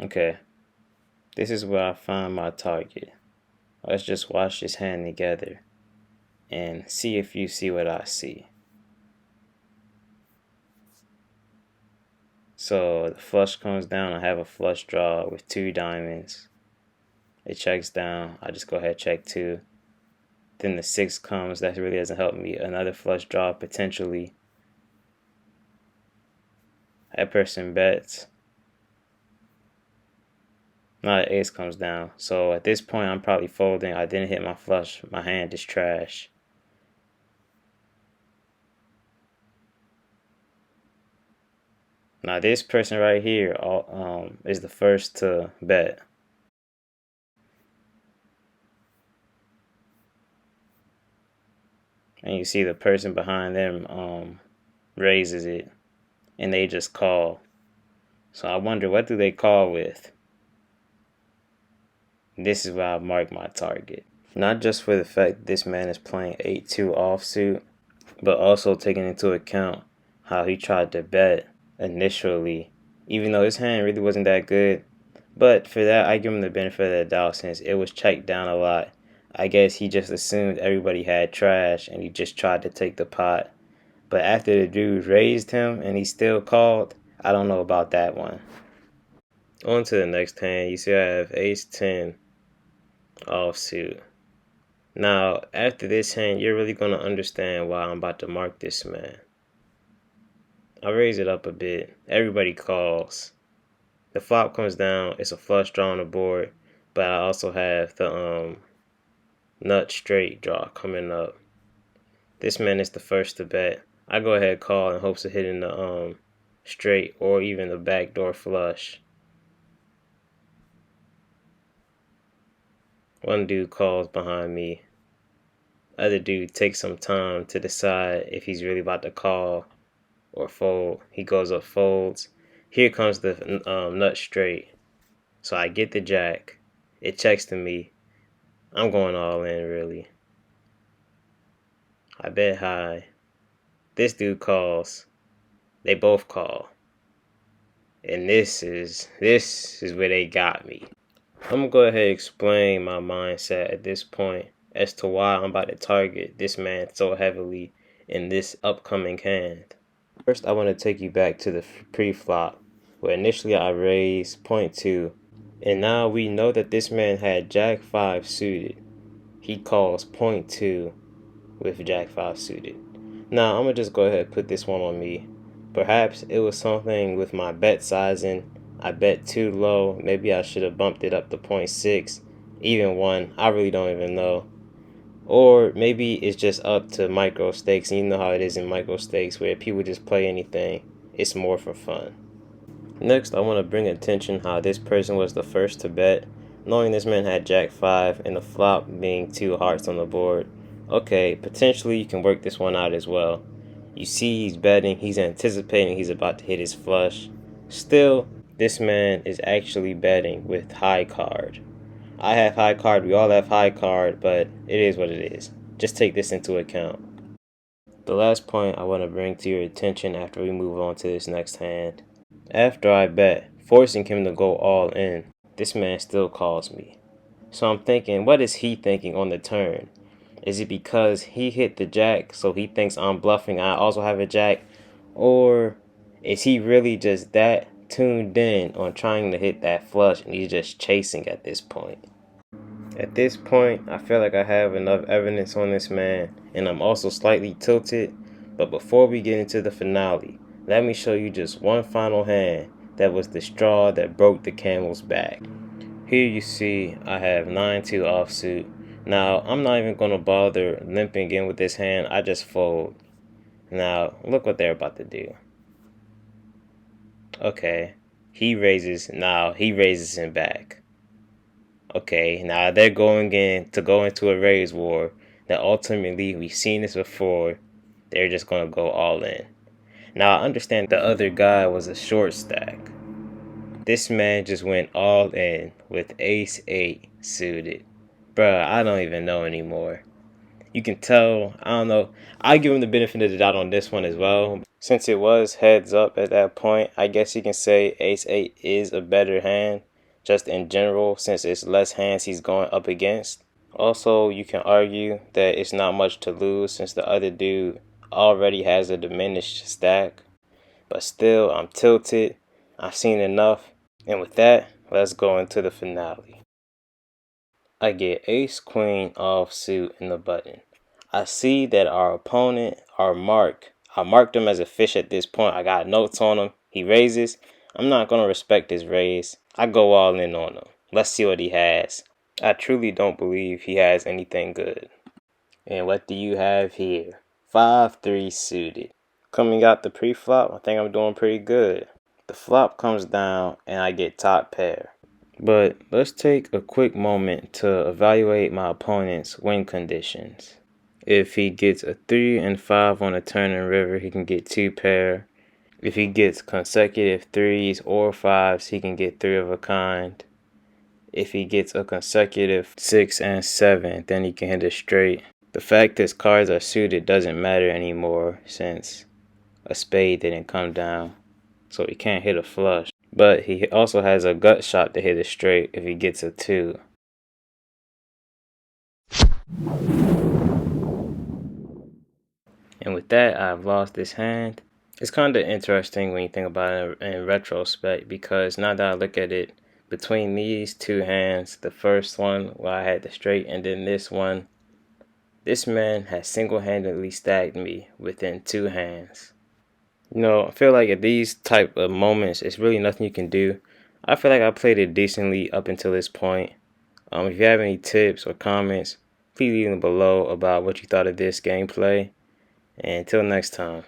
Okay, this is where I find my target. Let's just watch this hand together and see if you see what I see. So the flush comes down. I have a flush draw with 2 diamonds. It checks down. I just go ahead and check 2. Then the 6 comes. That really doesn't help me. Another flush draw potentially. That person bets. Now the ace comes down. So at this point, I'm probably folding. I didn't hit my flush. My hand is trash. Now this person right here is the first to bet. And you see the person behind them raises it, and they just call. So I wonder, what do they call with? This is where I mark my target. Not just for the fact that this man is playing 8-2 offsuit, but also taking into account how he tried to bet initially, even though his hand really wasn't that good. But for that, I give him the benefit of the doubt since it was checked down a lot. I guess he just assumed everybody had trash and he just tried to take the pot. But after the dude raised him and he still called, I don't know about that one. On to the next hand, you see I have ace-10 offsuit. Now, after this hand, you're really going to understand why I'm about to mark this man. I raise it up a bit. Everybody calls. The flop comes down. It's a flush draw on the board, but I also have the nut straight draw coming up. This man is the first to bet. I go ahead call in hopes of hitting the straight or even the backdoor flush. One dude calls behind me. Other dude takes some time to decide if he's really about to call or fold. He goes up, folds. Here comes the nut straight. So I get the jack. It checks to me. I'm going all in, really. I bet high. This dude calls. They both call. And this is where they got me. I'm gonna go ahead and explain my mindset at this point as to why I'm about to target this man so heavily in this upcoming hand. First, I want to take you back to the pre-flop, where initially I raised 0.2, and now we know that this man had Jack 5 suited. He calls 0.2 with Jack 5 suited. Now, I'm going to just go ahead and put this one on me. Perhaps it was something with my bet sizing. I bet too low. Maybe I should have bumped it up to 0.6, even 1. I really don't even know. Or maybe it's just up to micro stakes, and you know how it is in micro stakes where people just play anything. It's more for fun. Next, I want to bring attention how this person was the first to bet, knowing this man had Jack 5 and the flop being 2 hearts on the board. Okay, potentially you can work this one out as well. You see he's betting, he's anticipating he's about to hit his flush. Still, this man is actually betting with high card. I have high card, we all have high card, but it is what it is. Just take this into account. The last point I want to bring to your attention after we move on to this next hand. After I bet, forcing him to go all in, this man still calls me. So I'm thinking, what is he thinking on the turn? Is it because he hit the jack, so he thinks I'm bluffing, I also have a jack? Or is he really just that tuned in on trying to hit that flush and he's just chasing at this point? At this point, I feel like I have enough evidence on this man, and I'm also slightly tilted. But before we get into the finale, let me show you just one final hand that was the straw that broke the camel's back. Here you see I have 9-2 offsuit. Now, I'm not even going to bother limping in with this hand. I just fold. Now, look what they're about to do. Okay, he raises. Now, he raises him back. Okay, now they're going in to go into a raise war that ultimately, we've seen this before, they're just going to go all in. Now, I understand the other guy was a short stack. This man just went all in with ace-8 suited. Bruh, I don't even know anymore. You can tell, I don't know. I give him the benefit of the doubt on this one as well. Since it was heads up at that point, I guess you can say ace-8 is a better hand. just in general, since it's less hands he's going up against. Also, you can argue that it's not much to lose since the other dude already has a diminished stack. But still, I'm tilted. I've seen enough. And with that, let's go into the finale. I get ace queen offsuit in the button. I see that our opponent, I marked him as a fish at this point. I got notes on him. He raises. I'm not going to respect his raise. I go all in on him. Let's see what he has. I truly don't believe he has anything good. And what do you have here? 5-3 suited. Coming out the pre-flop, I think I'm doing pretty good. The flop comes down and I get top pair. But let's take a quick moment to evaluate my opponent's win conditions. If he gets a 3 and 5 on a turn and river, he can get 2 pair. If he gets consecutive 3s or 5s, he can get 3 of a kind. If he gets a consecutive 6 and 7, then he can hit a straight. The fact his cards are suited doesn't matter anymore since a spade didn't come down, so he can't hit a flush. But he also has a gut shot to hit a straight if he gets a 2. And with that, I've lost this hand. It's kind of interesting when you think about it in retrospect, because now that I look at it, between these two hands, the first one where I had the straight and then this one, this man has single-handedly stacked me within 2 hands. You know, I feel like at these type of moments, it's really nothing you can do. I feel like I played it decently up until this point. If you have any tips or comments, please leave them below about what you thought of this gameplay. And until next time.